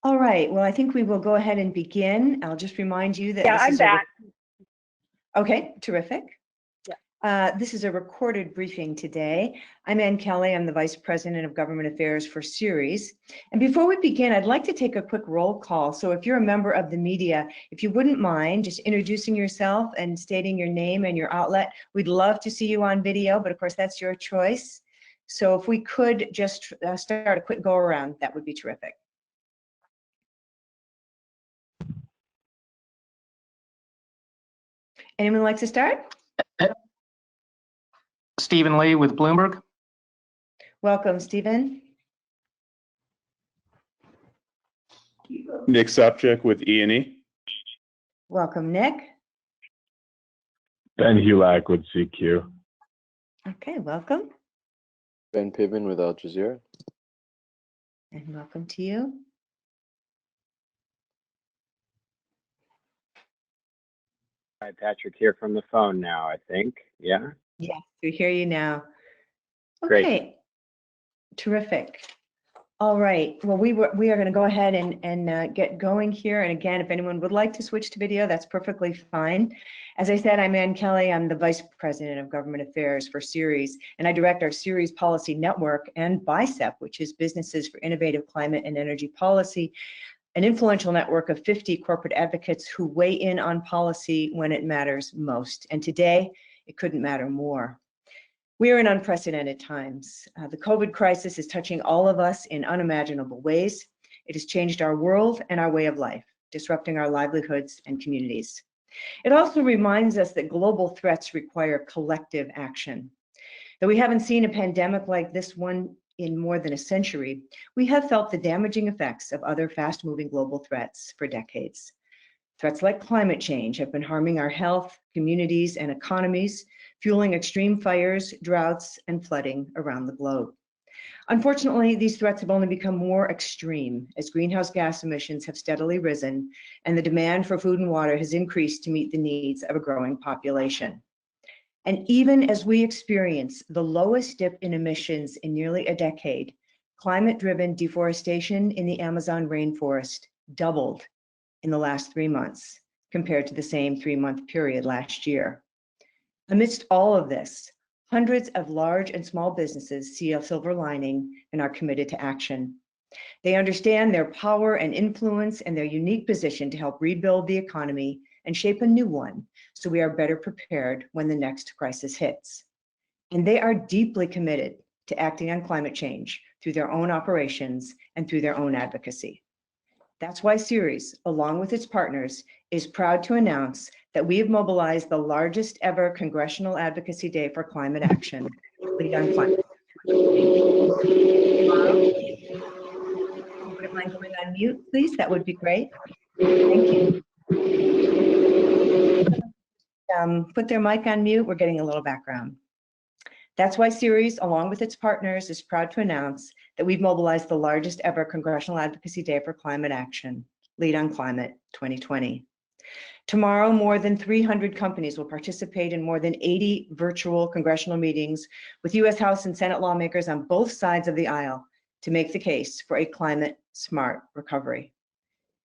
All right, well, I think we will go ahead and begin. I'll just remind you that I'm back. Okay, terrific. Yeah. This is a recorded briefing today. I'm Ann Kelly. I'm the Vice President of Government Affairs for Ceres. And before we begin, I'd like to take a quick roll call. So if you're a member of the media, if you wouldn't mind just introducing yourself and stating your name and your outlet, we'd love to see you on video, but of course that's your choice. So if we could just start a quick go around, that would be terrific. Anyone like to start? Stephen Lee with Bloomberg. Welcome, Stephen. Nick Sopcich with E&E. Welcome, Nick. Ben Hulak with CQ. Okay, welcome. Ben Piven with Al Jazeera. And welcome to you. Hi, Patrick here from the phone now, I think. Yeah? Yes, we hear you now. Great. Okay, terrific. All right, well, we are going to go ahead and get going here. And again, if anyone would like to switch to video, that's perfectly fine. As I said, I'm Ann Kelly. I'm the Vice President of Government Affairs for Ceres, and I direct our Ceres Policy Network and BICEP, which is Businesses for Innovative Climate and Energy Policy, an influential network of 50 corporate advocates who weigh in on policy when it matters most. And today, it couldn't matter more. We are in unprecedented times. The COVID crisis is touching all of us in unimaginable ways. It has changed our world and our way of life, disrupting our livelihoods and communities. It also reminds us that global threats require collective action. Though we haven't seen a pandemic like this one in more than a century, we have felt the damaging effects of other fast-moving global threats for decades. Threats like climate change have been harming our health, communities, and economies, fueling extreme fires, droughts, and flooding around the globe. Unfortunately, these threats have only become more extreme as greenhouse gas emissions have steadily risen and the demand for food and water has increased to meet the needs of a growing population. And even as we experience the lowest dip in emissions in nearly a decade, climate-driven deforestation in the Amazon rainforest doubled in the last 3 months compared to the same 3-month period last year. Amidst all of this, hundreds of large and small businesses see a silver lining and are committed to action. They understand their power and influence and their unique position to help rebuild the economy and shape a new one, so we are better prepared when the next crisis hits. And they are deeply committed to acting on climate change through their own operations and through their own advocacy. That's why Ceres, along with its partners, is proud to announce that we have mobilized the largest ever Congressional Advocacy Day for Climate Action, Lead on Climate. Would you mind going on mute, please? That would be great. Thank you. Put their mic on mute. We're getting a little background. That's why Ceres, along with its partners, is proud to announce that we've mobilized the largest ever Congressional Advocacy Day for Climate Action, Lead on Climate 2020. Tomorrow, more than 300 companies will participate in more than 80 virtual congressional meetings with U.S. House and Senate lawmakers on both sides of the aisle to make the case for a climate-smart recovery.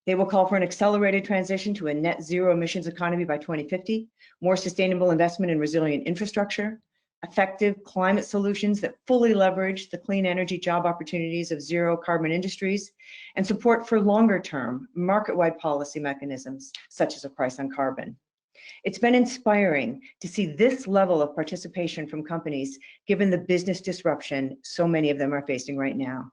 They will call for an accelerated transition to a net zero emissions economy by 2050, more sustainable investment in resilient infrastructure, effective climate solutions that fully leverage the clean energy job opportunities of zero carbon industries, and support for longer term market-wide policy mechanisms, such as a price on carbon. It's been inspiring to see this level of participation from companies, given the business disruption so many of them are facing right now.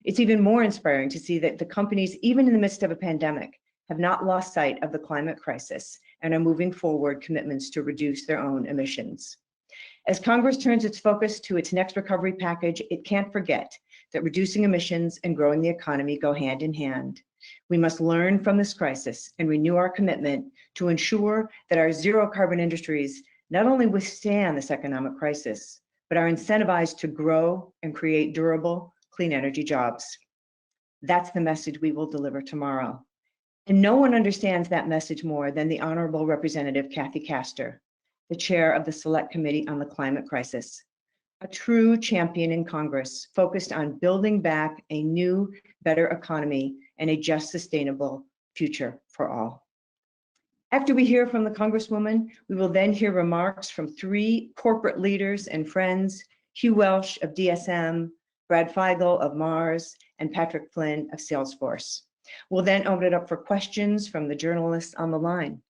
It's even more inspiring to see that the companies, even in the midst of a pandemic, have not lost sight of the climate crisis and are moving forward commitments to reduce their own emissions. As Congress turns its focus to its next recovery package, it can't forget that reducing emissions and growing the economy go hand in hand. We must learn from this crisis and renew our commitment to ensure that our zero carbon industries not only withstand this economic crisis, but are incentivized to grow and create durable, clean energy jobs. That's the message we will deliver tomorrow. And no one understands that message more than the Honorable Representative Kathy Castor, the chair of the Select Committee on the Climate Crisis. a true champion in Congress focused on building back a new, better economy and a just, sustainable future for all. After we hear from the Congresswoman, we will then hear remarks from 3 corporate leaders and friends, Hugh Welsh of DSM, Brad Feigl of Mars, and Patrick Flynn of Salesforce. We'll then open it up for questions from the journalists on the line.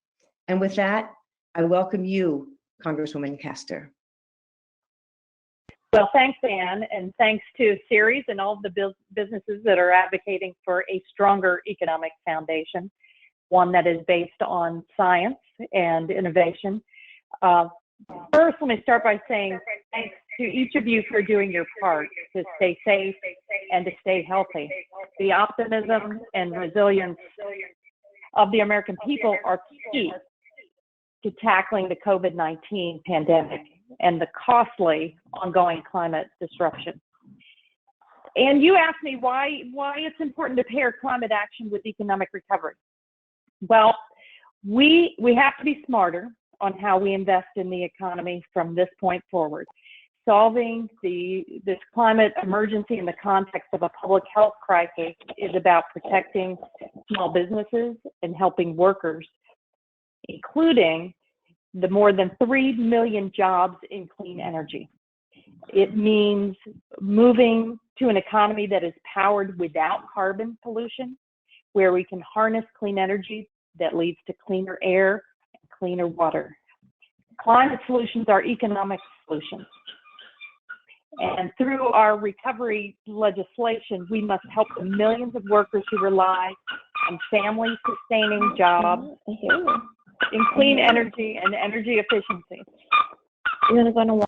And with that, I welcome you, Congresswoman Castor. Well, thanks, Anne, and thanks to Ceres and all of the businesses that are advocating for a stronger economic foundation, one that is based on science and innovation. First, let me start by saying thanks to each of you for doing your part to stay safe and to stay healthy. The optimism and resilience of the American people are key to tackling the COVID-19 pandemic and the costly ongoing climate disruption. And you asked me why it's important to pair climate action with economic recovery. Well, we have to be smarter on how we invest in the economy from this point forward. Solving this climate emergency in the context of a public health crisis is about protecting small businesses and helping workers, including the more than 3 million jobs in clean energy. It means moving to an economy that is powered without carbon pollution, where we can harness clean energy that leads to cleaner air and cleaner water. Climate solutions are economic solutions. And through our recovery legislation, we must help the millions of workers who rely on family-sustaining jobs in clean energy and energy efficiency. You're gonna go.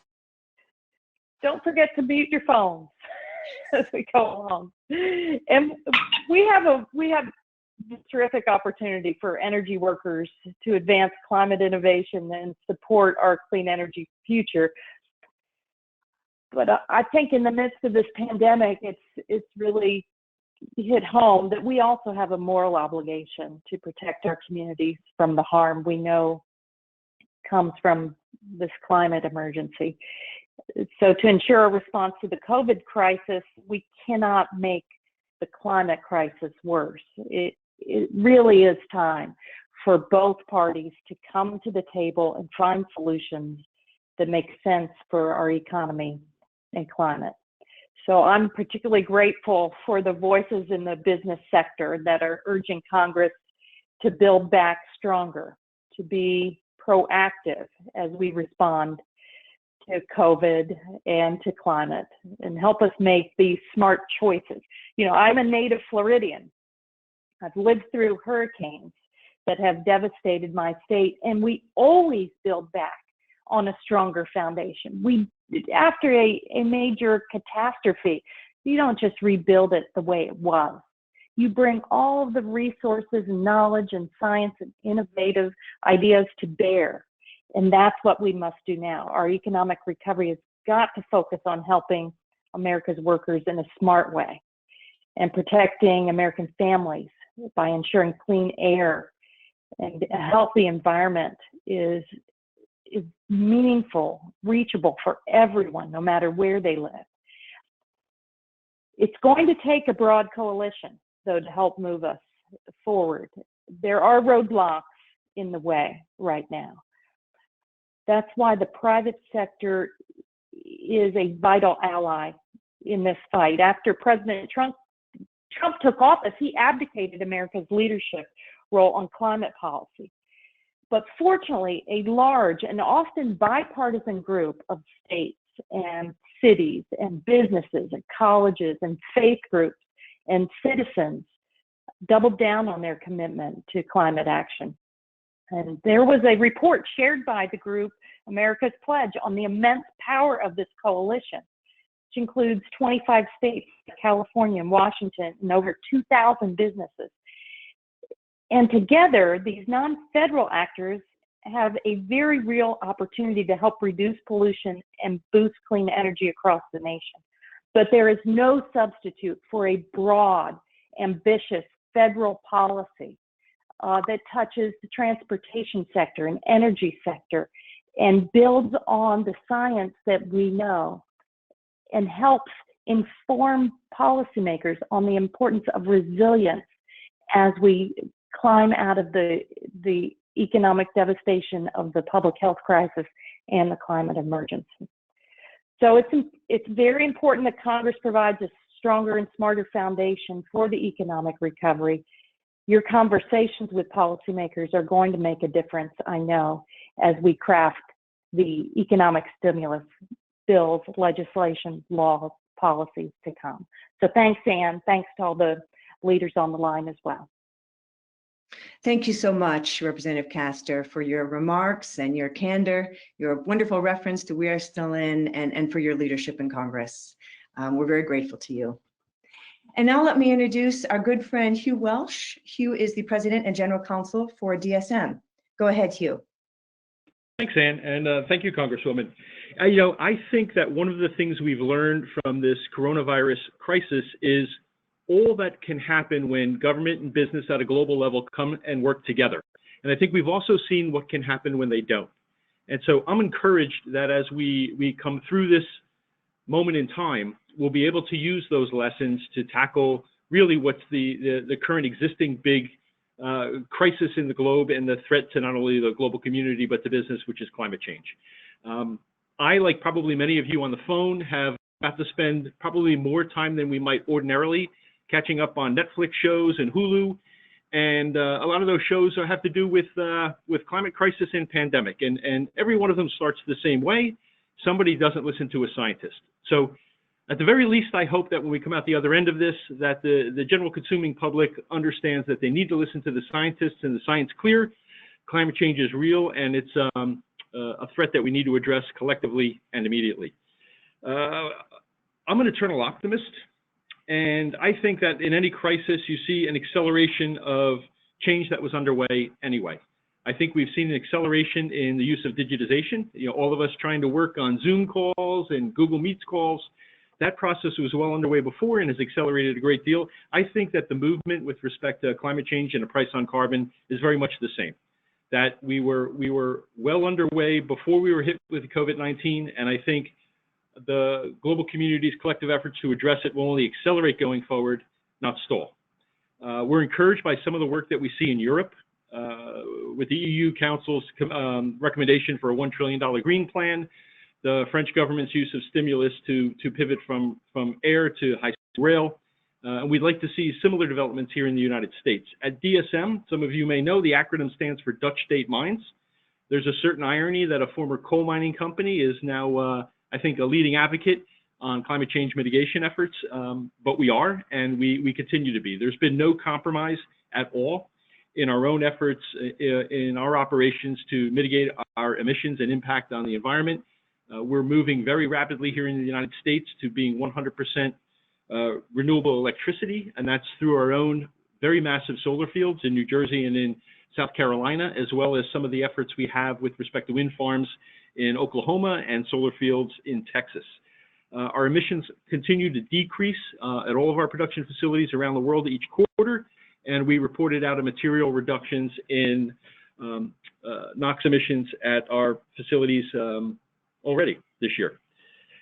Don't forget to mute your phones as we go along. And we have this terrific opportunity for energy workers to advance climate innovation and support our clean energy future. But I think in the midst of this pandemic, it's really hit home that we also have a moral obligation to protect our communities from the harm we know comes from this climate emergency. So to ensure a response to the COVID crisis, we cannot make the climate crisis worse. It really is time for both parties to come to the table and find solutions that make sense for our economy and climate. So I'm particularly grateful for the voices in the business sector that are urging Congress to build back stronger, to be proactive as we respond to COVID and to climate, and help us make these smart choices. You know, I'm a native Floridian. I've lived through hurricanes that have devastated my state, and we always build back on a stronger foundation. After a major catastrophe, you don't just rebuild it the way it was. You bring all of the resources and knowledge and science and innovative ideas to bear. And that's what we must do now. Our economic recovery has got to focus on helping America's workers in a smart way and protecting American families by ensuring clean air and a healthy environment is meaningful, reachable for everyone, no matter where they live. It's going to take a broad coalition, though, to help move us forward. There are roadblocks in the way right now. That's why the private sector is a vital ally in this fight. After President Trump took office, he abdicated America's leadership role on climate policy. But fortunately, a large and often bipartisan group of states and cities and businesses and colleges and faith groups and citizens doubled down on their commitment to climate action. And there was a report shared by the group America's Pledge on the immense power of this coalition, which includes 25 states, California and Washington, and over 2,000 businesses. And together, these non-federal actors have a very real opportunity to help reduce pollution and boost clean energy across the nation. But there is no substitute for a broad, ambitious federal policy that touches the transportation sector and energy sector and builds on the science that we know and helps inform policymakers on the importance of resilience as we climb out of the economic devastation of the public health crisis and the climate emergency. So it's very important that Congress provides a stronger and smarter foundation for the economic recovery. Your conversations with policymakers are going to make a difference, I know, as we craft the economic stimulus bills, legislation, laws, policies to come. So thanks, Ann. Thanks to all the leaders on the line as well. Thank you so much, Representative Castor, for your remarks and your candor, your wonderful reference to We Are Still In, and for your leadership in Congress. We're very grateful to you. And now let me introduce our good friend, Hugh Welsh. Hugh is the President and General Counsel for DSM. Go ahead, Hugh. Thanks, Ann, and thank you, Congresswoman. I think that one of the things we've learned from this coronavirus crisis is all that can happen when government and business at a global level come and work together. And I think we've also seen what can happen when they don't. And so I'm encouraged that as we come through this moment in time, we'll be able to use those lessons to tackle really what's the current existing big crisis in the globe and the threat to not only the global community, but to business, which is climate change. I, like probably many of you on the phone, have got to spend probably more time than we might ordinarily catching up on Netflix shows and Hulu. And a lot of those shows have to do with climate crisis and pandemic. And every one of them starts the same way. Somebody doesn't listen to a scientist. So at the very least, I hope that when we come out the other end of this, that the general consuming public understands that they need to listen to the scientists and the science clear. Climate change is real, and it's a threat that we need to address collectively and immediately. I'm an eternal optimist, and I think that in any crisis, you see an acceleration of change that was underway anyway. I think we've seen an acceleration in the use of digitization. All of us trying to work on Zoom calls and Google Meets calls. That process was well underway before and has accelerated a great deal. I think that the movement with respect to climate change and a price on carbon is very much the same. That we were well underway before we were hit with COVID-19, and I think the global community's collective efforts to address it will only accelerate going forward, not stall. We're encouraged by some of the work that we see in Europe with the EU Council's recommendation for a $1 trillion green plan, the French government's use of stimulus to pivot from air to high-speed rail. And we'd like to see similar developments here in the United States. At DSM, some of you may know, the acronym stands for Dutch State Mines. There's a certain irony that a former coal mining company is now, I think, a leading advocate on climate change mitigation efforts, but we are, and we continue to be. There's been no compromise at all in our own efforts in our operations to mitigate our emissions and impact on the environment. We're moving very rapidly here in the United States to being 100% renewable electricity, and that's through our own very massive solar fields in New Jersey and in South Carolina, as well as some of the efforts we have with respect to wind farms in Oklahoma and solar fields in Texas. Our emissions continue to decrease at all of our production facilities around the world each quarter, and we reported out a material reductions in NOx emissions at our facilities already this year.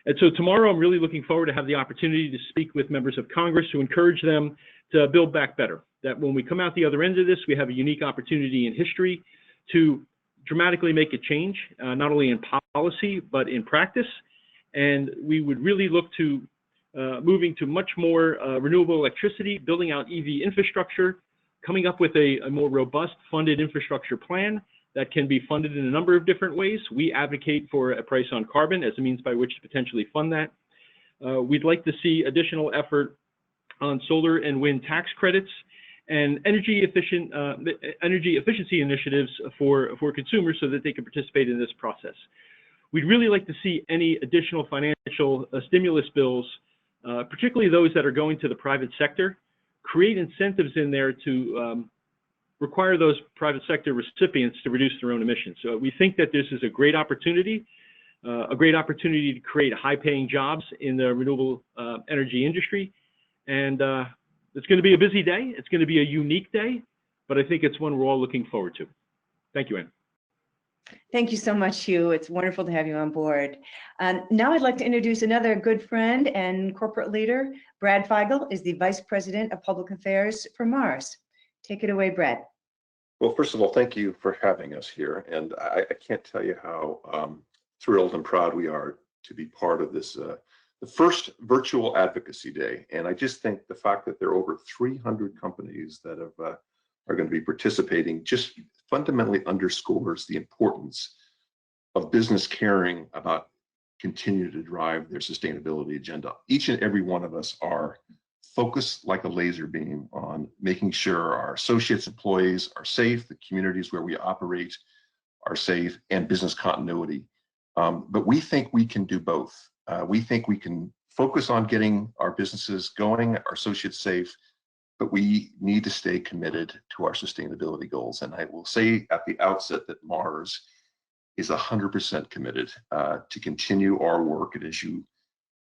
And so tomorrow, I'm really looking forward to have the opportunity to speak with members of Congress to encourage them to build back better. That when we come out the other end of this, we have a unique opportunity in history to dramatically make a change, not only in policy, but in practice. And we would really look to moving to much more renewable electricity, building out EV infrastructure, coming up with a more robust funded infrastructure plan that can be funded in a number of different ways. We advocate for a price on carbon as a means by which to potentially fund that. We'd like to see additional effort on solar and wind tax credits and energy efficiency initiatives for consumers so that they can participate in this process. We'd really like to see any additional financial stimulus bills, particularly those that are going to the private sector, create incentives in there to require those private sector recipients to reduce their own emissions. So we think that this is a great opportunity to create high-paying jobs in the renewable energy industry. And it's going to be a busy day. It's going to be a unique day, but I think it's one we're all looking forward to. Thank you, Ann. Thank you so much, Hugh. It's wonderful to have you on board. Now I'd like to introduce another good friend and corporate leader. Brad Feigl is the Vice President of Public Affairs for Mars. Take it away, Brad. Well, first of all, thank you for having us here. And I can't tell you how thrilled and proud we are to be part of this, the first virtual advocacy day. And I just think the fact that there are over 300 companies that are going to be participating just fundamentally underscores the importance of business caring about continue to drive their sustainability agenda. Each and every one of us are focused like a laser beam on making sure our associates, employees are safe, the communities where we operate are safe, and business continuity. But we think we can do both. We think we can focus on getting our businesses going, our associates safe, but we need to stay committed to our sustainability goals. And I will say at the outset that Mars is 100% committed to continue our work. And as you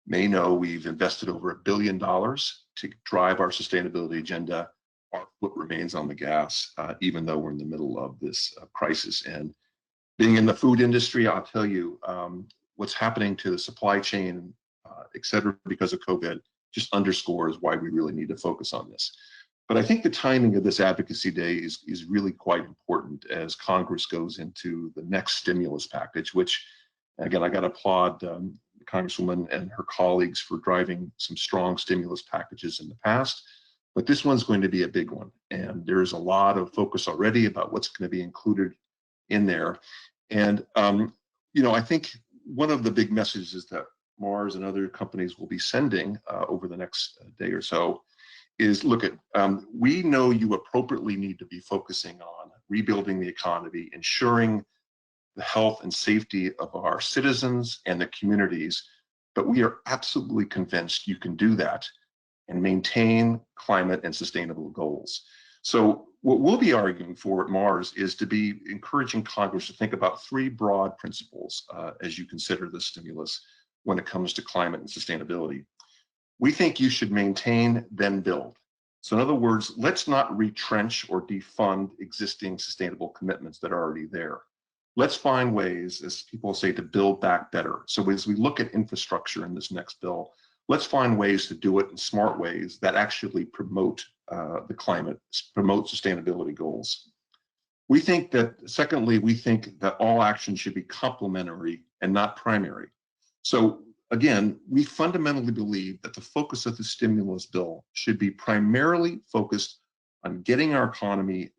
may know, we've invested over $1 billion to drive our sustainability agenda. Our foot remains on the gas, even though we're in the middle of this crisis. And being in the food industry, I'll tell you, what's happening to the supply chain, et cetera, because of COVID, just underscores why we really need to focus on this. But I think the timing of this advocacy day is really quite important as Congress goes into the next stimulus package, which, again, I got to applaud Congresswoman and her colleagues for driving some strong stimulus packages in the past, but this one's going to be a big one. And there's a lot of focus already about what's going to be included in there. And, I think one of the big messages that Mars and other companies will be sending over the next day or so is, look at, we know you appropriately need to be focusing on rebuilding the economy, ensuring the health and safety of our citizens and the communities, but we are absolutely convinced you can do that and maintain climate and sustainable goals. So what we'll be arguing for at Mars is to be encouraging Congress to think about 3 broad principles as you consider the stimulus when it comes to climate and sustainability. We think you should maintain, then build. So in other words, let's not retrench or defund existing sustainable commitments that are already there. Let's find ways, as people say, to build back better. So as we look at infrastructure in this next bill, let's find ways to do it in smart ways that actually promote the climate, promote sustainability goals. We think that, secondly, we think that all action should be complementary and not primary. So again, we fundamentally believe that the focus of the stimulus bill should be primarily focused on getting our economy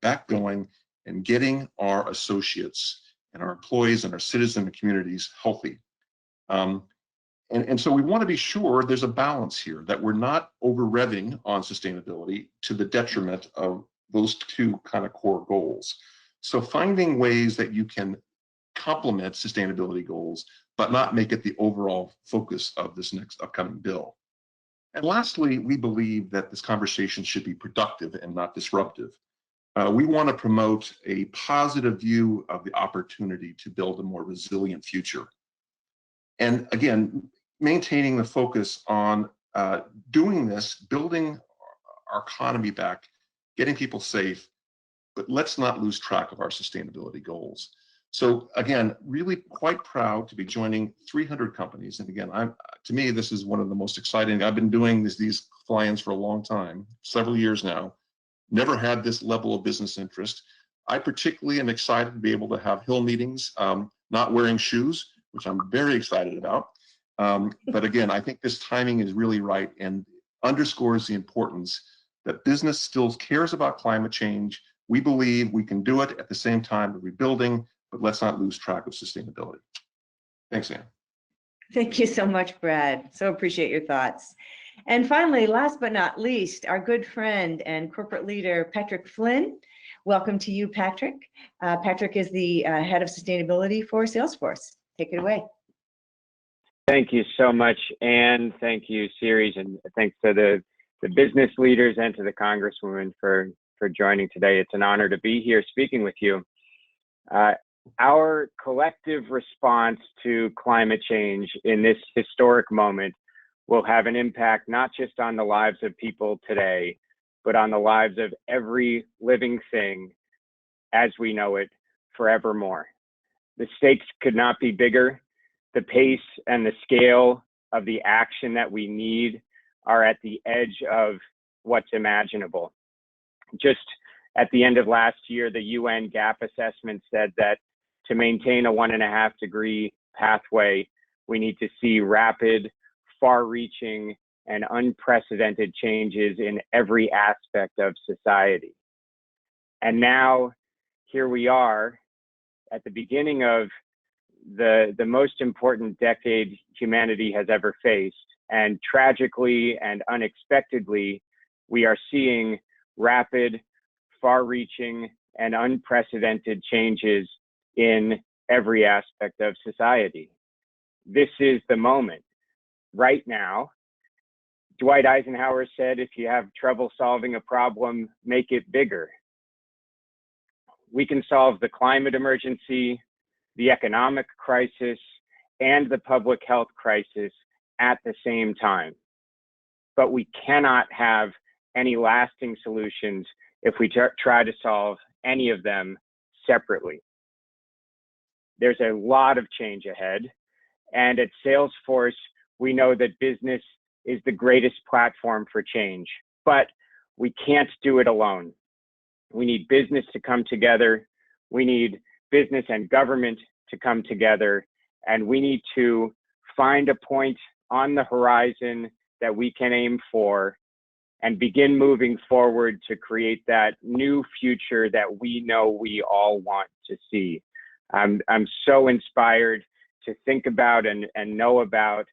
back going and getting our associates and our employees and our citizens and communities healthy. And so we want to be sure there's a balance here, that we're not over-revving on sustainability to the detriment of those 2 kind of core goals. So finding ways that you can complement sustainability goals, but not make it the overall focus of this next upcoming bill. And lastly, we believe that this conversation should be productive and not disruptive. We want to promote a positive view of the opportunity to build a more resilient future. And again, maintaining the focus on doing this, building our economy back, getting people safe, but let's not lose track of our sustainability goals. So again, really quite proud to be joining 300 companies. And again, to me, this is one of the most exciting. I've been doing these fly-ins for a long time, several years now. Never had this level of business interest. I particularly am excited to be able to have Hill meetings, not wearing shoes, which I'm very excited about. But again, I think this timing is really right and underscores the importance that business still cares about climate change. We believe we can do it at the same time of rebuilding, but let's not lose track of sustainability. Thanks, Ann. Thank you so much, Brad. So appreciate your thoughts. And finally, last but not least, our good friend and corporate leader, Patrick Flynn. Welcome to you, Patrick. Patrick is the head of sustainability for Salesforce. Take it away. Thank you so much, Ann. Thank you, Ceres, and thanks to the business leaders and to the Congresswoman for joining today. It's an honor to be here speaking with you. Our collective response to climate change in this historic moment will have an impact not just on the lives of people today, but on the lives of every living thing as we know it forevermore. The stakes could not be bigger. The pace and the scale of the action that we need are at the edge of what's imaginable. Just at the end of last year, the UN gap assessment said that to maintain a 1.5 degree pathway, we need to see rapid, far-reaching, and unprecedented changes in every aspect of society. And now, here we are at the beginning of the most important decade humanity has ever faced. And tragically and unexpectedly, we are seeing rapid, far-reaching, and unprecedented changes in every aspect of society. This is the moment. Right now, Dwight Eisenhower said, if you have trouble solving a problem, make it bigger. We can solve the climate emergency, the economic crisis, and the public health crisis at the same time. But we cannot have any lasting solutions if we try to solve any of them separately. There's a lot of change ahead. And at Salesforce, we know that business is the greatest platform for change, but we can't do it alone. We need business to come together. We need business and government to come together. And we need to find a point on the horizon that we can aim for and begin moving forward to create that new future that we know we all want to see. I'm so inspired to think about and know about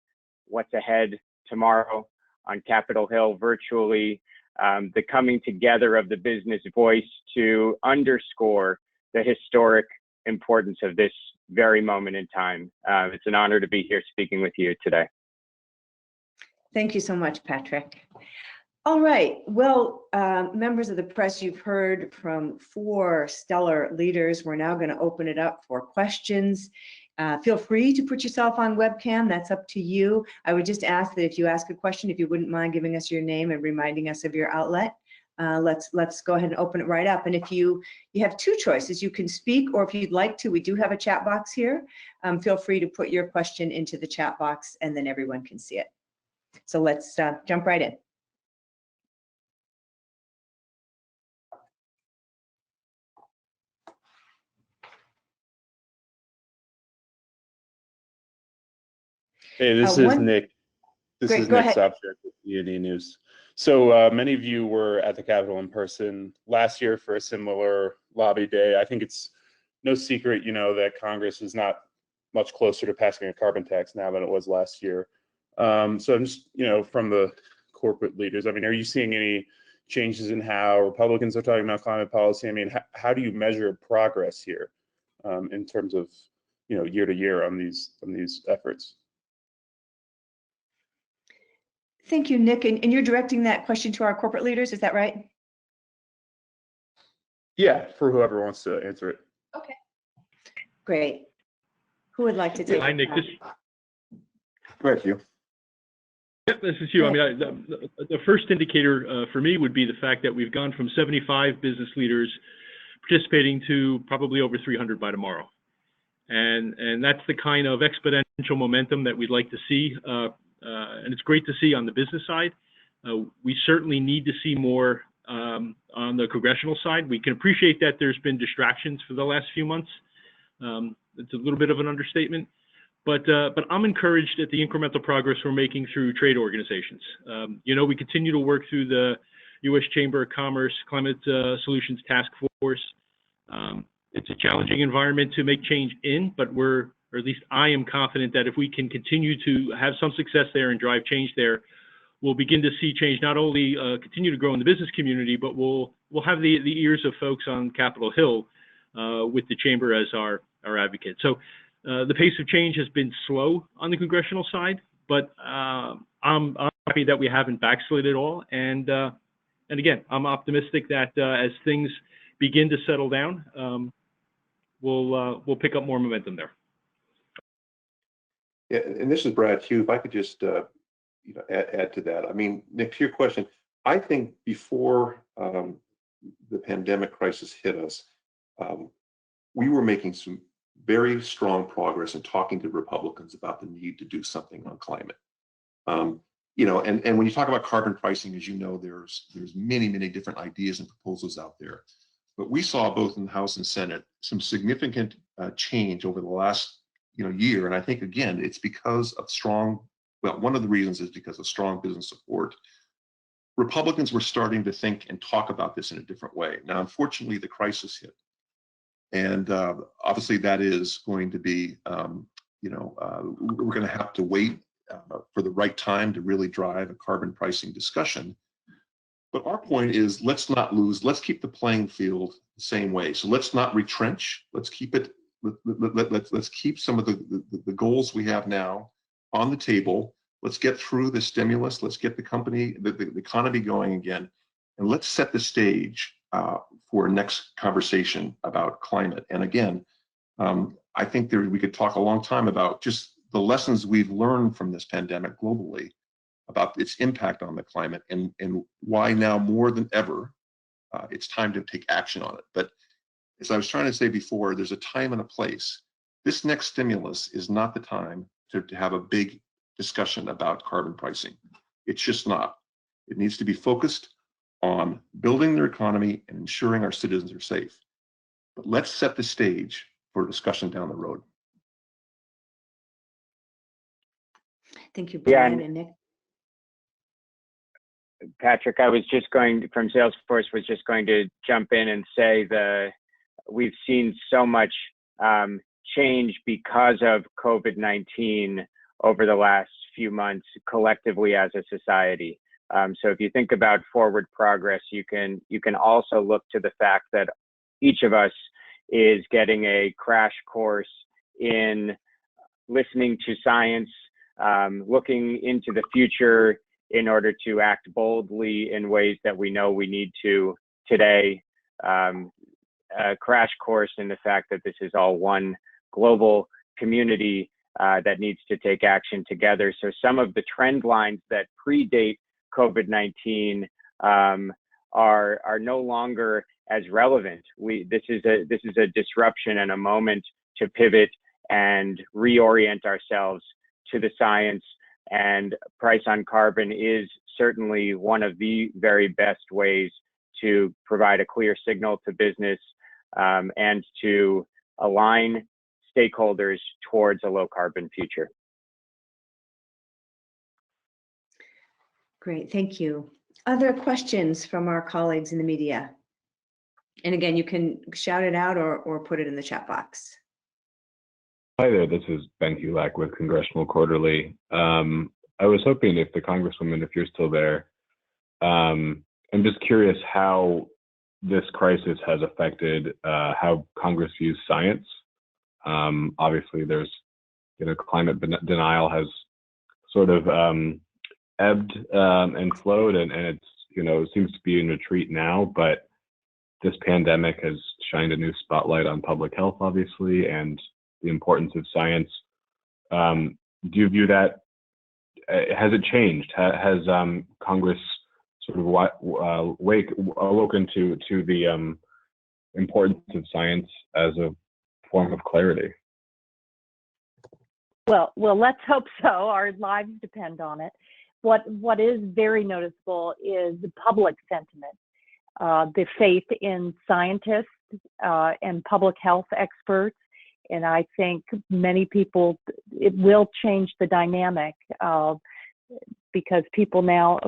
what's ahead tomorrow on Capitol Hill virtually, the coming together of the business voice to underscore the historic importance of this very moment in time. It's an honor to be here speaking with you today. Thank you so much, Patrick. All right, well, members of the press, you've heard from 4 stellar leaders. We're now going to open it up for questions. Feel free to put yourself on webcam. That's up to you. I would just ask that if you ask a question, if you wouldn't mind giving us your name and reminding us of your outlet. Let's go ahead and open it right up. And if you have 2 choices, you can speak, or if you'd like to, we do have a chat box here. Feel free to put your question into the chat box and then everyone can see it. So let's jump right in. Hey, this is one- Nick. This Great, is go Nick ahead. Sobczak with UD News. So many of you were at the Capitol in person last year for a similar lobby day. I think it's no secret, that Congress is not much closer to passing a carbon tax now than it was last year. So I'm just, from the corporate leaders, I mean, are you seeing any changes in how Republicans are talking about climate policy? I mean, how do you measure progress here in terms of, year to year on these efforts? Thank you, Nick. And you're directing that question to our corporate leaders, is that right? Yeah, for whoever wants to answer it. Okay. Great. Who would like to take Hi, it? Nick. Go ahead, Hugh. Yep, this is Hugh. I mean, the first indicator for me would be the fact that we've gone from 75 business leaders participating to probably over 300 by tomorrow. And that's the kind of exponential momentum that we'd like to see. And it's great to see on the business side. We certainly need to see more on the congressional side. We can appreciate that there's been distractions for the last few months. It's a little bit of an understatement, but I'm encouraged at the incremental progress we're making through trade organizations. We continue to work through the U.S. Chamber of Commerce Climate Solutions Task Force. It's a challenging environment to make change in, but or at least I am confident that if we can continue to have some success there and drive change there, we'll begin to see change not only continue to grow in the business community, but we'll have the ears of folks on Capitol Hill with the chamber as our advocate. So the pace of change has been slow on the congressional side, but I'm happy that we haven't backslid at all. And again, I'm optimistic that as things begin to settle down, we'll pick up more momentum there. Yeah, and this is Brad Hugh. If I could just add to that. I mean, Nick, to your question, I think before the pandemic crisis hit us, we were making some very strong progress in talking to Republicans about the need to do something on climate. And when you talk about carbon pricing, as you know, there's many different ideas and proposals out there. But we saw both in the House and Senate some significant change over the last year. And I think, again, it's because of one of the reasons is because of strong business support. Republicans were starting to think and talk about this in a different way. Now, unfortunately, the crisis hit. And obviously that is going to be, we're going to have to wait for the right time to really drive a carbon pricing discussion. But our point is, let's not lose, let's keep the playing field the same way. So let's not retrench, let's keep it, let's keep some of the goals we have now on the table. Let's get through the stimulus, let's get the economy going again, and let's set the stage for next conversation about climate. And again, I think we could talk a long time about just the lessons we've learned from this pandemic globally about its impact on the climate and why now more than ever, it's time to take action on it. But as I was trying to say before, there's a time and a place. This next stimulus is not the time to have a big discussion about carbon pricing. It's just not. It needs to be focused on building their economy and ensuring our citizens are safe. But let's set the stage for discussion down the road. Thank you, Brian Yeah, and Nick. Patrick, I was just going from Salesforce, was just going to jump in and say we've seen so much change because of COVID-19 over the last few months collectively as a society. So if you think about forward progress, you can also look to the fact that each of us is getting a crash course in listening to science, looking into the future in order to act boldly in ways that we know we need to today. A crash course in the fact that this is all one global community that needs to take action together. So some of the trend lines that predate COVID-19 are no longer as relevant. This is a disruption and a moment to pivot and reorient ourselves to the science, and price on carbon is certainly one of the very best ways to provide a clear signal to business and to align stakeholders towards a low carbon future. Great, thank you. Other questions from our colleagues in the media? And again, you can shout it out or put it in the chat box. Hi there, this is Ben Hulak with Congressional Quarterly. I was hoping if the Congresswoman, if you're still there, I'm just curious how this crisis has affected how Congress views science. Obviously, there's, climate denial has sort of ebbed and flowed, and it's, it seems to be in retreat now, but this pandemic has shined a new spotlight on public health, obviously, and the importance of science. Do you view that, has it changed? Has Congress sort of awoken to the importance of science as a form of clarity? Well, let's hope so. Our lives depend on it. What is very noticeable is the public sentiment, the faith in scientists and public health experts. And I think many people, it will change the dynamic because people now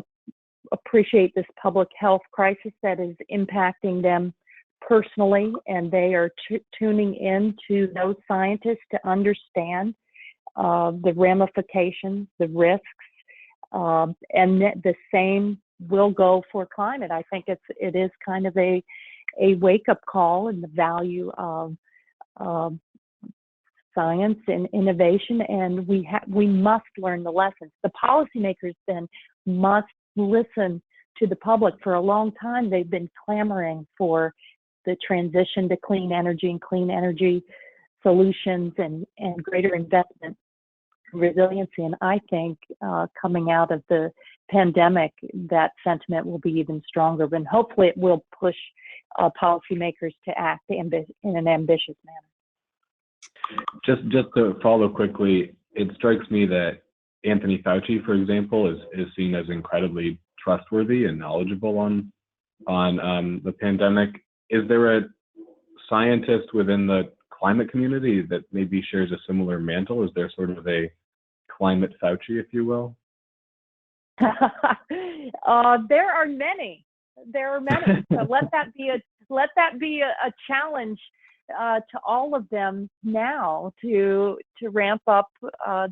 appreciate this public health crisis that is impacting them personally, and they are tuning in to those scientists to understand the ramifications, the risks, and the same will go for climate. I think it is kind of a wake-up call in the value of science and innovation, and we must learn the lessons. The policymakers then must listen to the public. For a long time, they've been clamoring for the transition to clean energy solutions and greater investment resiliency. And I think coming out of the pandemic, that sentiment will be even stronger, and hopefully it will push policymakers to act in an ambitious manner. Just to follow quickly, it strikes me that Anthony Fauci, for example, is seen as incredibly trustworthy and knowledgeable on the pandemic. Is there a scientist within the climate community that maybe shares a similar mantle? Is there sort of a climate Fauci, if you will? There are many. So let that be a challenge to all of them now to ramp up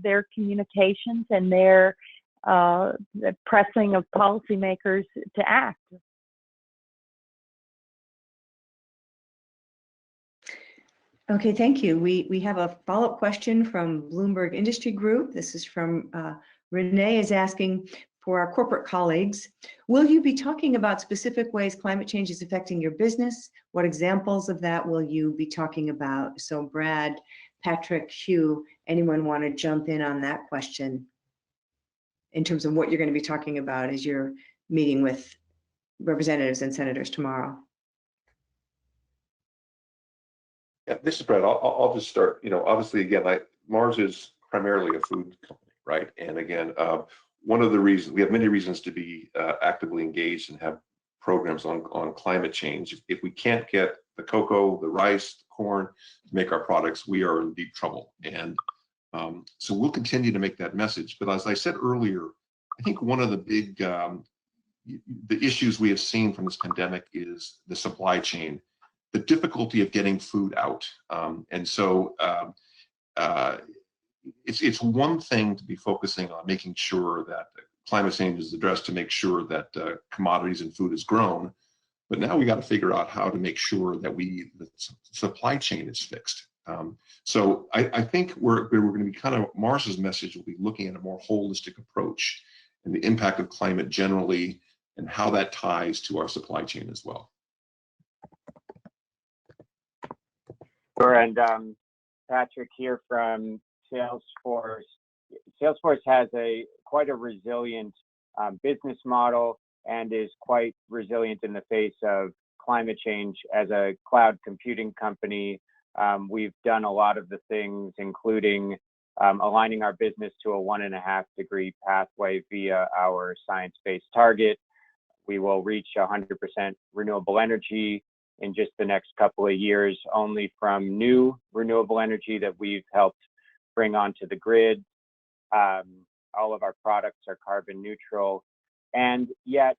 their communications and their the pressing of policymakers to act. Okay, thank you. We have a follow-up question from Bloomberg Industry Group. This is from Renee is asking for our corporate colleagues. Will you be talking about specific ways climate change is affecting your business? What examples of that will you be talking about? So Brad, Patrick, Hugh, anyone want to jump in on that question in terms of what you're going to be talking about as you're meeting with representatives and senators tomorrow? Yeah, this is Brett. I'll just start. Obviously, again, Mars is primarily a food company, right? And again, one of the reasons we have many reasons to be actively engaged and have programs on climate change. If we can't get the cocoa, the rice, the corn to make our products, we are in deep trouble. And so we'll continue to make that message. But as I said earlier, I think one of the big the issues we have seen from this pandemic is the supply chain, the difficulty of getting food out. And so it's one thing to be focusing on making sure that climate change is addressed, to make sure that commodities and food is grown. But now we got to figure out how to make sure that the supply chain is fixed. So I think we're going to be kind of, Mars's message will be looking at a more holistic approach and the impact of climate generally and how that ties to our supply chain as well. Sure, and Patrick here from Salesforce. Salesforce has quite a resilient business model and is quite resilient in the face of climate change. As a cloud computing company, we've done a lot of the things, including aligning our business to a 1.5 degree pathway via our science-based target. We will reach 100% renewable energy in just the next couple of years, only from new renewable energy that we've helped bring onto the grid. All of our products are carbon neutral. And yet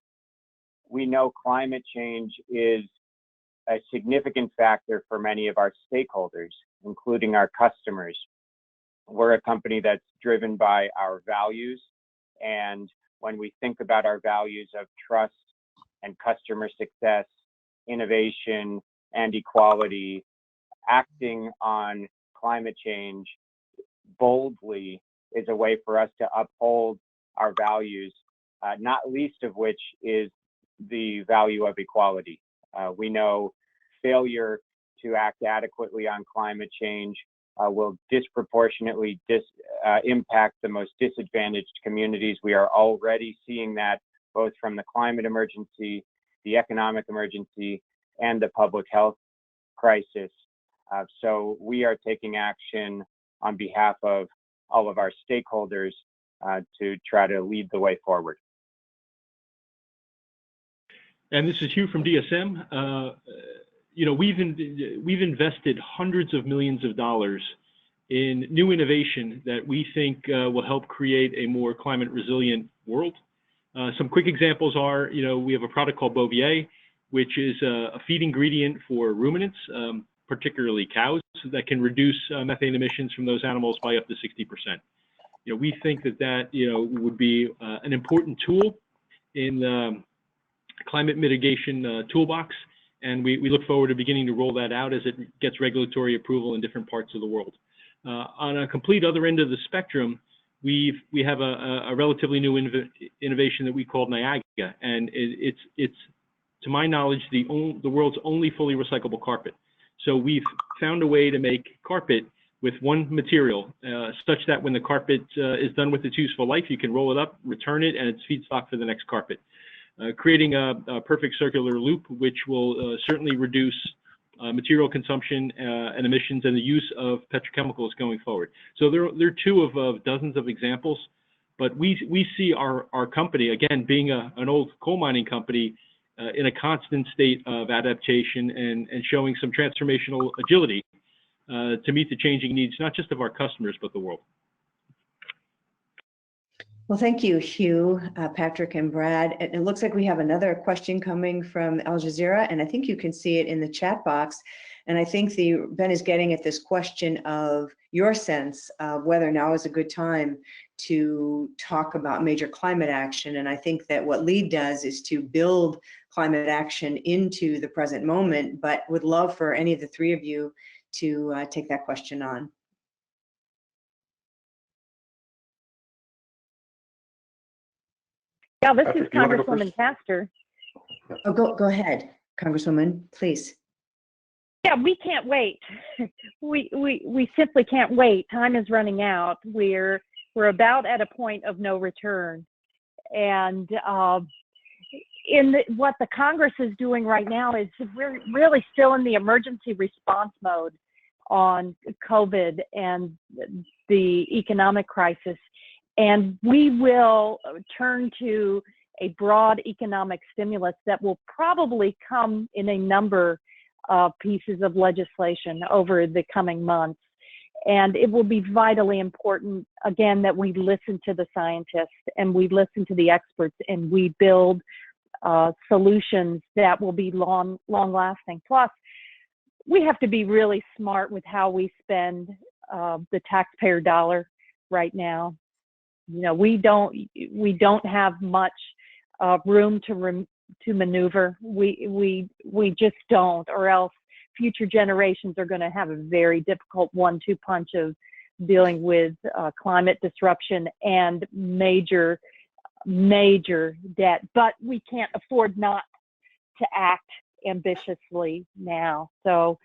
we know climate change is a significant factor for many of our stakeholders, including our customers. We're a company that's driven by our values. And when we think about our values of trust and customer success, innovation, and equality, acting on climate change boldly is a way for us to uphold our values, not least of which is the value of equality. We know failure to act adequately on climate change will disproportionately impact the most disadvantaged communities. We are already seeing that both from the climate emergency, the economic emergency, and the public health crisis. So we are taking action on behalf of all of our stakeholders to try to lead the way forward. And this is Hugh from DSM. We've invested hundreds of millions of dollars in new innovation that we think will help create a more climate resilient world. Some quick examples are, we have a product called Bovier, which is a feed ingredient for ruminants, particularly cows, that can reduce methane emissions from those animals by up to 60%. We think that would be an important tool in the climate mitigation toolbox, and we look forward to beginning to roll that out as it gets regulatory approval in different parts of the world. On a complete other end of the spectrum, we have a relatively new innovation that we call Niagara, and it's to my knowledge the world's only fully recyclable carpet. So we've found a way to make carpet with one material, such that when the carpet is done with its useful life, you can roll it up, return it, and it's feedstock for the next carpet. creating a perfect circular loop, which will certainly reduce material consumption and emissions and the use of petrochemicals going forward. So there are two of dozens of examples, but we see our company, again, being an old coal mining company, in a constant state of adaptation and showing some transformational agility to meet the changing needs, not just of our customers, but the world. Well, thank you, Hugh, Patrick, and Brad. It looks like we have another question coming from Al Jazeera, and I think you can see it in the chat box. And I think Ben is getting at this question of your sense of whether now is a good time to talk about major climate action. And I think that what LEAD does is to build climate action into the present moment, but would love for any of the three of you to take that question on. Yeah, this Patrick, is do you wanna go Congresswoman first? Castor. Oh, go ahead, Congresswoman, please. Yeah, we can't wait. We simply can't wait. Time is running out. We're about at a point of no return. And what the Congress is doing right now is we're really still in the emergency response mode on COVID and the economic crisis. And we will turn to a broad economic stimulus that will probably come in a number of pieces of legislation over the coming months. And it will be vitally important, again, that we listen to the scientists and we listen to the experts and we build solutions that will be long lasting. Plus, we have to be really smart with how we spend the taxpayer dollar right now. You know, we don't have much room to maneuver. We just don't, or else future generations are going to have a very difficult 1-2 punch of dealing with climate disruption and major debt. But we can't afford not to act ambitiously now. So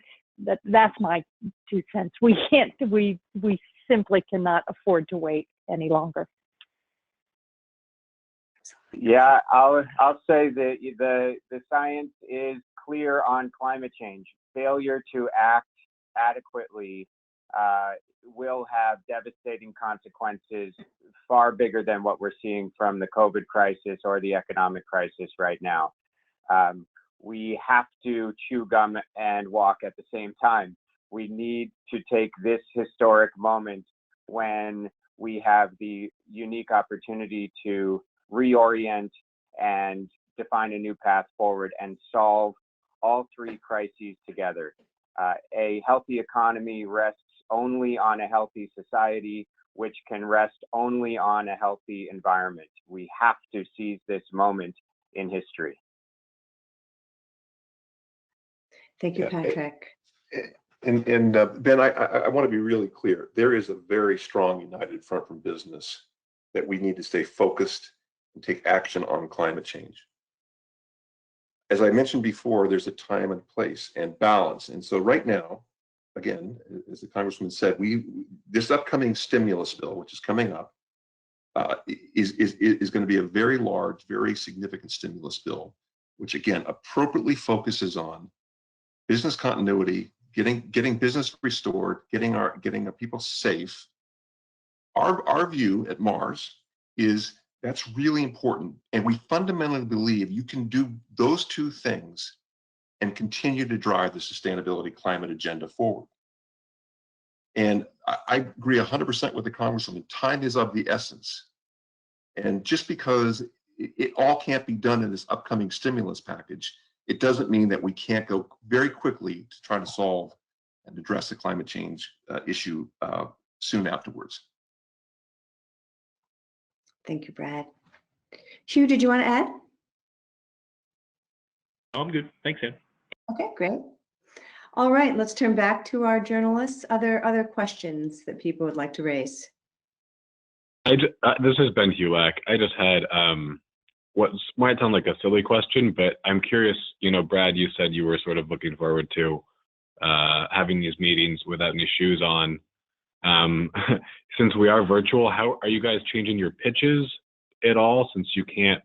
that's my 2 cents. We simply cannot afford to wait any longer. Yeah, I'll say that the science is clear on climate change. Failure to act adequately will have devastating consequences far bigger than what we're seeing from the COVID crisis or the economic crisis right now. We have to chew gum and walk at the same time. We need to take this historic moment when we have the unique opportunity to reorient and define a new path forward and solve all three crises together. A healthy economy rests only on a healthy society, which can rest only on a healthy environment. We have to seize this moment in history. Thank you, Patrick. And Ben, I want to be really clear. There is a very strong united front from business that we need to stay focused and take action on climate change. As I mentioned before, there's a time and place and balance. And so right now, again, as the Congressman said, this upcoming stimulus bill, which is coming up, is going to be a very large, very significant stimulus bill, which again appropriately focuses on business continuity, getting business restored, getting our people safe. Our view at Mars is that's really important, and we fundamentally believe you can do those two things and continue to drive the sustainability climate agenda forward. And I agree 100% with the Congresswoman. Time is of the essence, and just because it all can't be done in this upcoming stimulus package, it doesn't mean that we can't go very quickly to try to solve and address the climate change issue soon afterwards. Thank you, Brad. Hugh, did you want to add? I'm good. Thanks, Ann. Okay, great. All right, let's turn back to our journalists. Other questions that people would like to raise? This is Ben Hulak. I just had what might sound like a silly question, but I'm curious, you know, Brad, you said you were sort of looking forward to having these meetings without any shoes on. Since we are virtual, how are you guys changing your pitches at all, since you can't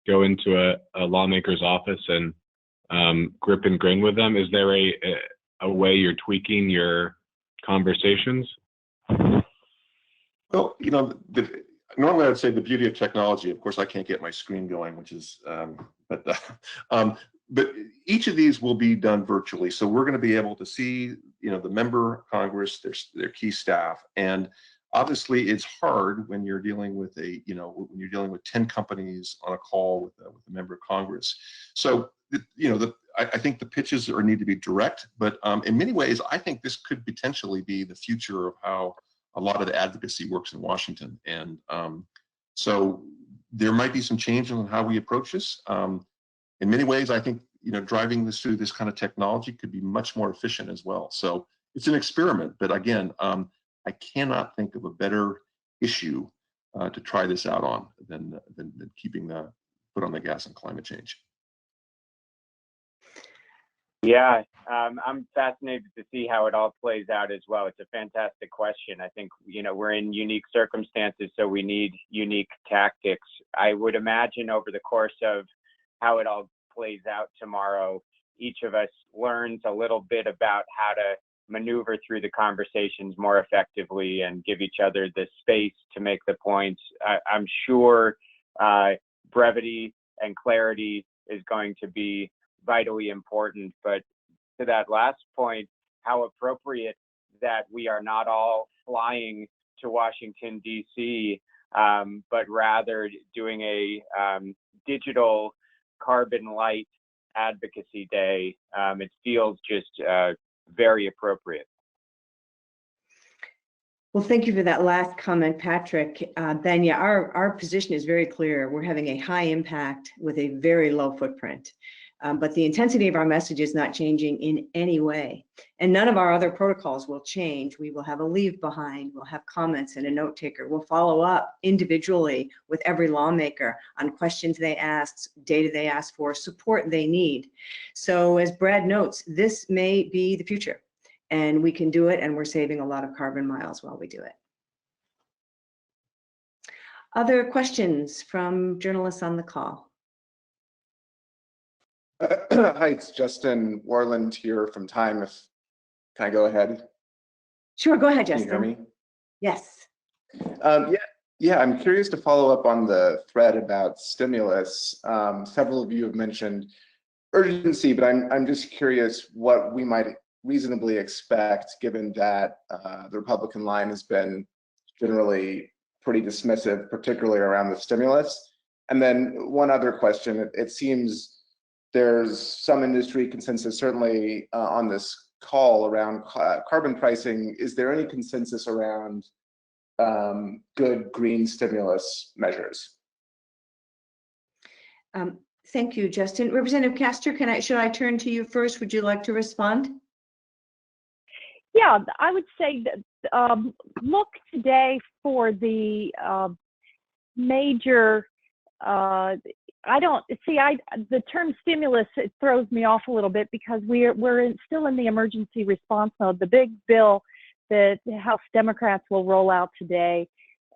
go into a lawmaker's office and grip and grin with them? Is there a way you're tweaking your conversations? Well, normally I'd say the beauty of technology, of course, I can't get my screen going, which is, but each of these will be done virtually. So we're going to be able to see, the member of Congress, their key staff. And obviously it's hard when you're dealing with when you're dealing with 10 companies on a call with a member of Congress. So, I think the pitches need to be direct, but in many ways, I think this could potentially be the future of how a lot of the advocacy works in Washington. And so there might be some change in how we approach this. In many ways, I think, driving this through this kind of technology could be much more efficient as well. So it's an experiment, but again, I cannot think of a better issue to try this out on than keeping the foot on the gas on climate change. Yeah, I'm fascinated to see how it all plays out as well. It's a fantastic question. I think, we're in unique circumstances, so we need unique tactics. I would imagine over the course of how it all plays out tomorrow, each of us learns a little bit about how to maneuver through the conversations more effectively and give each other the space to make the points. I'm sure brevity and clarity is going to be vitally important. But to that last point, how appropriate that we are not all flying to Washington, D.C., but rather doing a digital carbon light advocacy day. It feels just very appropriate. Well, thank you for that last comment, Patrick. Ben, yeah, our position is very clear. We're having a high impact with a very low footprint. But the intensity of our message is not changing in any way. And none of our other protocols will change. We will have a leave behind, we'll have comments and a note taker. We'll follow up individually with every lawmaker on questions they ask, data they ask for, support they need. So as Brad notes, this may be the future and we can do it, and we're saving a lot of carbon miles while we do it. Other questions from journalists on the call? Hi, it's Justin Warland here from Time. Can I go ahead? Sure, go ahead, Justin. Can you hear me? Yes. Yeah, I'm curious to follow up on the thread about stimulus. Several of you have mentioned urgency, but I'm just curious what we might reasonably expect, given that the Republican line has been generally pretty dismissive, particularly around the stimulus. And then one other question, it seems there's some industry consensus, certainly on this call around carbon pricing. Is there any consensus around good green stimulus measures? Thank you, Justin. Representative Castor, should I turn to you first? Would you like to respond? Yeah, I would say that look today for the major the term stimulus, it throws me off a little bit because we're still in the emergency response mode. The big bill that House Democrats will roll out today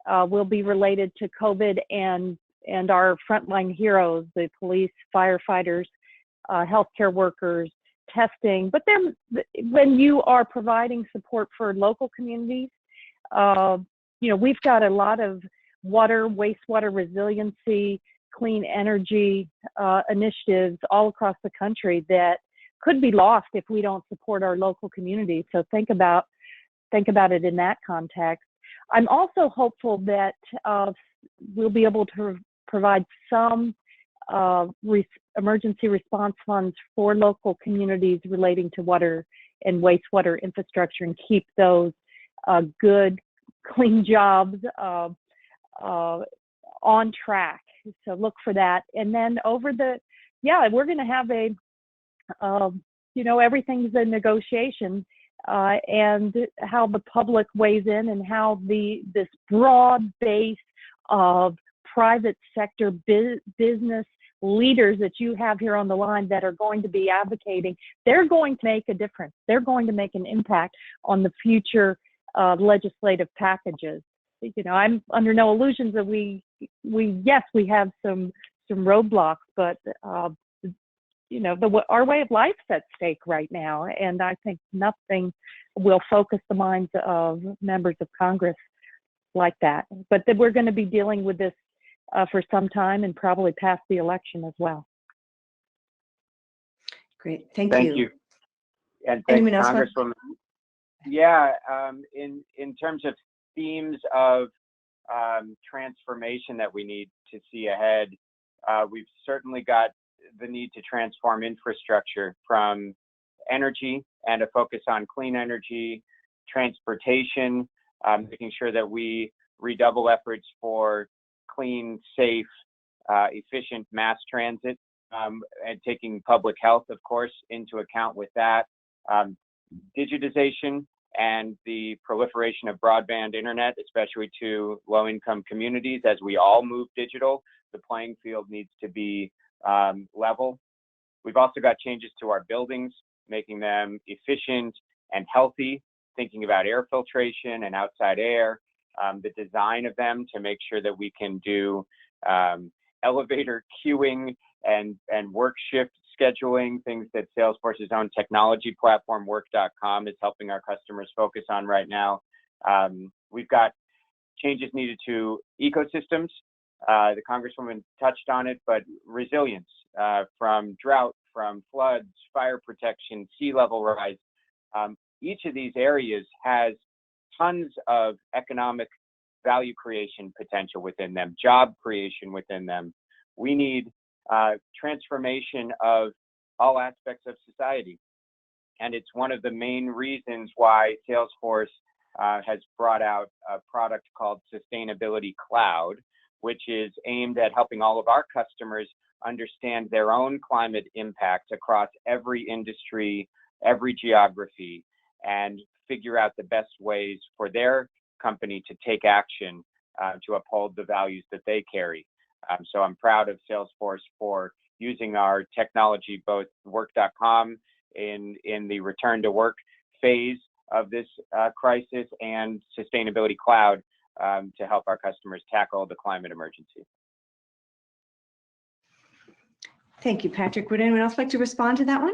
will be related to COVID and our frontline heroes, the police, firefighters, healthcare workers, testing. But then when you are providing support for local communities, we've got a lot of water, wastewater resiliency, clean energy initiatives all across the country that could be lost if we don't support our local communities. So think about it in that context. I'm also hopeful that we'll be able to provide some emergency response funds for local communities relating to water and wastewater infrastructure and keep those good, clean jobs on track. So look for that. And then we're going to have everything's a negotiation and how the public weighs in and how this broad base of private sector business leaders that you have here on the line that are going to be advocating, they're going to make a difference. They're going to make an impact on the future legislative packages. I'm under no illusions that we have some some roadblocks, but you know, our way of life's at stake right now, and I think nothing will focus the minds of members of Congress like that. But that we're going to be dealing with this for some time and probably past the election as well. Great, thank Thank you. you. And thank Anyone else want- Congresswoman. Yeah, in terms of themes of transformation that we need to see ahead, we've certainly got the need to transform infrastructure from energy and a focus on clean energy, transportation, making sure that we redouble efforts for clean, safe, efficient mass transit, and taking public health, of course, into account with that. Digitization and the proliferation of broadband internet, especially to low-income communities. As we all move digital, the playing field needs to be level. We've also got changes to our buildings, making them efficient and healthy, thinking about air filtration and outside air, the design of them to make sure that we can do elevator queuing and work shift scheduling, things that Salesforce's own technology platform, work.com, is helping our customers focus on right now. We've got changes needed to ecosystems. The Congresswoman touched on it, but resilience from drought, from floods, fire protection, sea level rise. Each of these areas has tons of economic value creation potential within them, job creation within them. We need transformation of all aspects of society. And it's one of the main reasons why Salesforce has brought out a product called Sustainability Cloud, which is aimed at helping all of our customers understand their own climate impact across every industry, every geography, and figure out the best ways for their company to take action to uphold the values that they carry. So I'm proud of Salesforce for using our technology, both work.com in the return to work phase of this crisis, and Sustainability Cloud to help our customers tackle the climate emergency. Thank you, Patrick. Would anyone else like to respond to that one?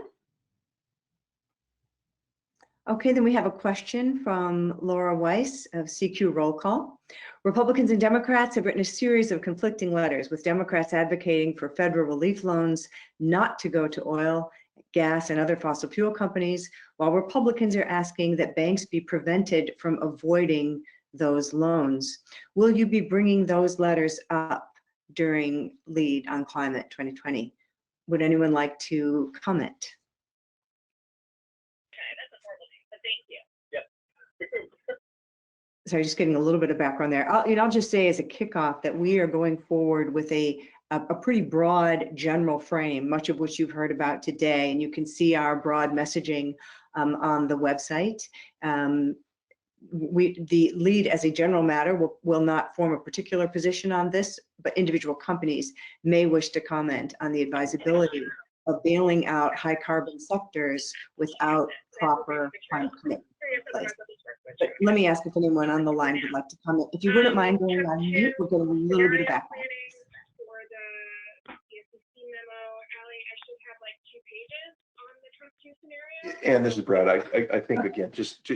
Okay, then we have a question from Laura Weiss of CQ Roll Call. Republicans and Democrats have written a series of conflicting letters, with Democrats advocating for federal relief loans not to go to oil, gas, and other fossil fuel companies, while Republicans are asking that banks be prevented from avoiding those loans. Will you be bringing those letters up during Lead on Climate 2020? Would anyone like to comment? Sorry, just getting a little bit of background there. I'll just say as a kickoff that we are going forward with a pretty broad general frame, much of which you've heard about today, and you can see our broad messaging on the website. The Lead, as a general matter, will not form a particular position on this, but individual companies may wish to comment on the advisability of bailing out high carbon sectors without proper climate commitment. But let me ask if anyone on the line would like to comment. If you wouldn't mind going on mute, we'll get a little bit of background. And this is Brad. I think, again, just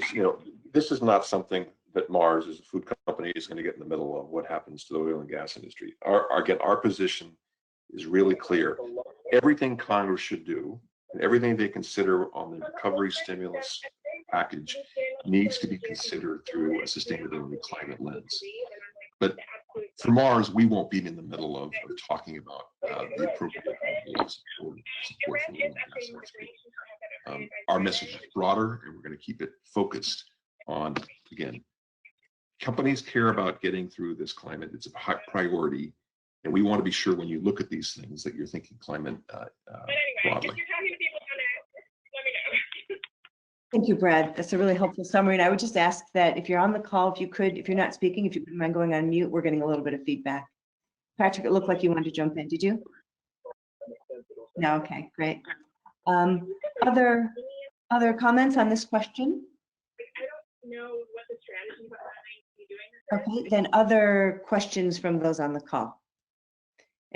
this is not something that Mars, as a food company, is going to get in the middle of what happens to the oil and gas industry. Our position is really clear. Everything Congress should do, and everything they consider on the recovery stimulus package, needs to be considered through a sustainability climate lens. But for Mars, we won't be in the middle of talking about the appropriate support for the oil and gas industry. Our message is broader, and we're going to keep it focused on, again, companies care about getting through this climate. It's a high priority, and we want to be sure when you look at these things that you're thinking climate broadly. Thank you, Brad. That's a really helpful summary. And I would just ask that if you're on the call, if you're not speaking, if you wouldn't mind going on mute, we're getting a little bit of feedback. Patrick, it looked like you wanted to jump in. Did you? No, okay, great. Other comments on this question? I don't know what the strategy behind doing this. Okay, then other questions from those on the call.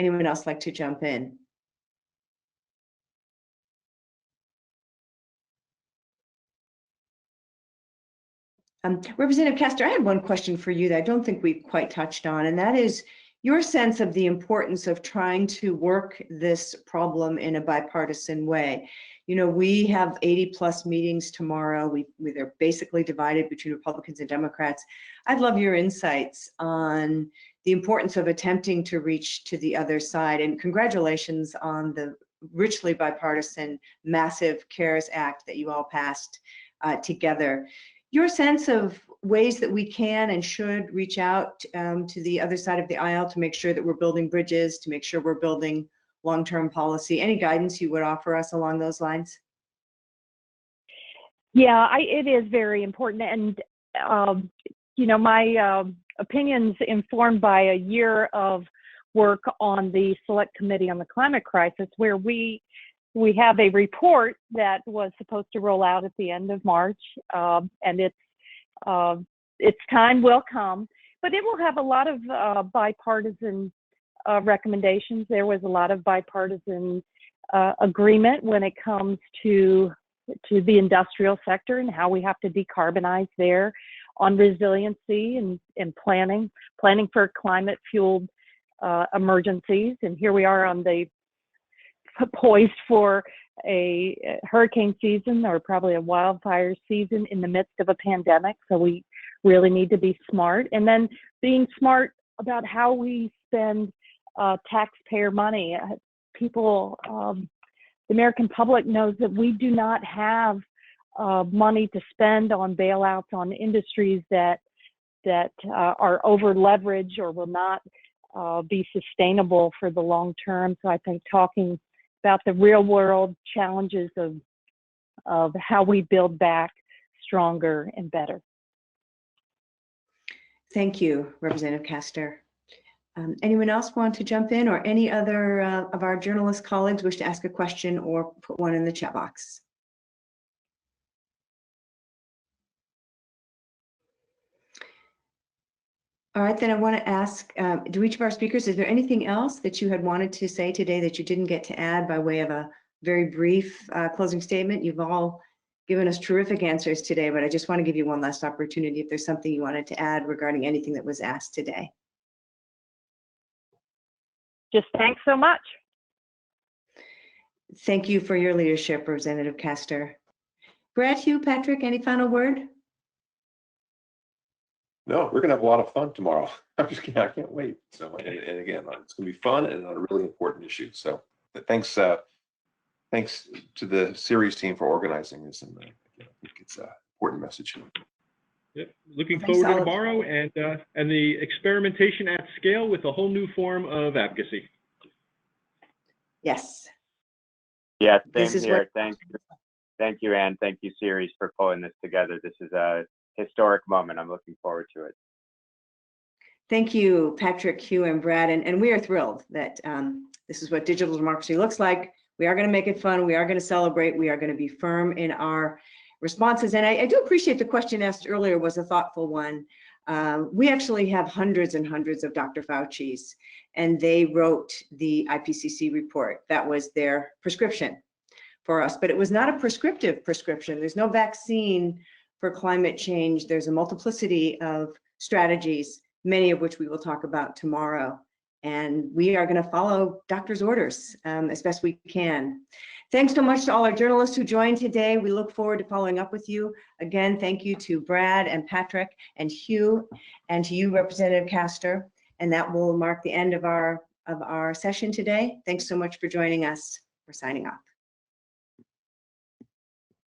anyone else like to jump in? Representative Castor, I had one question for you that I don't think we've quite touched on, and that is your sense of the importance of trying to work this problem in a bipartisan way. You know, we have 80+ meetings tomorrow. They're basically divided between Republicans and Democrats. I'd love your insights on the importance of attempting to reach to the other side, and congratulations on the richly bipartisan, massive CARES Act that you all passed together. Your sense of ways that we can and should reach out to the other side of the aisle to make sure that we're building bridges, to make sure we're building long-term policy. Any guidance you would offer us along those lines? Yeah, it is very important. And, you know, my opinions informed by a year of work on the Select Committee on the Climate Crisis, where we have a report that was supposed to roll out at the end of March, and its time will come, but it will have a lot of bipartisan recommendations. There was a lot of bipartisan agreement when it comes to the industrial sector and how we have to decarbonize there, on resiliency and planning for climate-fueled emergencies. And here we are on the poised for a hurricane season, or probably a wildfire season in the midst of a pandemic. So we really need to be smart, and then being smart about how we spend taxpayer money. People, the American public knows that we do not have money to spend on bailouts on industries that are over leveraged or will not be sustainable for the long term. So I think talking about the real world challenges of how we build back stronger and better. Thank you, Representative Castor. Anyone else want to jump in, or any other of our journalist colleagues wish to ask a question or put one in the chat box? All right, then I want to ask, to each of our speakers, is there anything else that you had wanted to say today that you didn't get to add by way of a very brief closing statement? You've all given us terrific answers today, but I just want to give you one last opportunity if there's something you wanted to add regarding anything that was asked today. Just thanks so much. Thank you for your leadership, Representative Castor. Brad, Hugh, Patrick, any final word? No, we're gonna have a lot of fun tomorrow. I can't wait. So, and again, it's gonna be fun and on a really important issue. So, thanks to the series team for organizing this, and I think it's an important message. Yep. Looking forward to tomorrow and the experimentation at scale with a whole new form of advocacy. Yes. Yeah, same here. Thank you, Ann. Thank you, Series, for pulling this together. This is a historic moment. I'm looking forward to it. Thank you, Patrick, Hugh, and Brad. And we are thrilled that this is what digital democracy looks like. We are going to make it fun. We are going to celebrate. We are going to be firm in our responses. And I do appreciate the question asked earlier was a thoughtful one. We actually have hundreds and hundreds of Dr. Fauci's, and they wrote the IPCC report. That was their prescription for us, but it was not a prescriptive prescription. There's no vaccine for climate change. There's a multiplicity of strategies, many of which we will talk about tomorrow. And we are going to follow doctor's orders as best we can. Thanks so much to all our journalists who joined today. We look forward to following up with you. Again, thank you to Brad and Patrick and Hugh, and to you, Representative Castor. And that will mark the end of our session today. Thanks so much for joining us. We're signing off.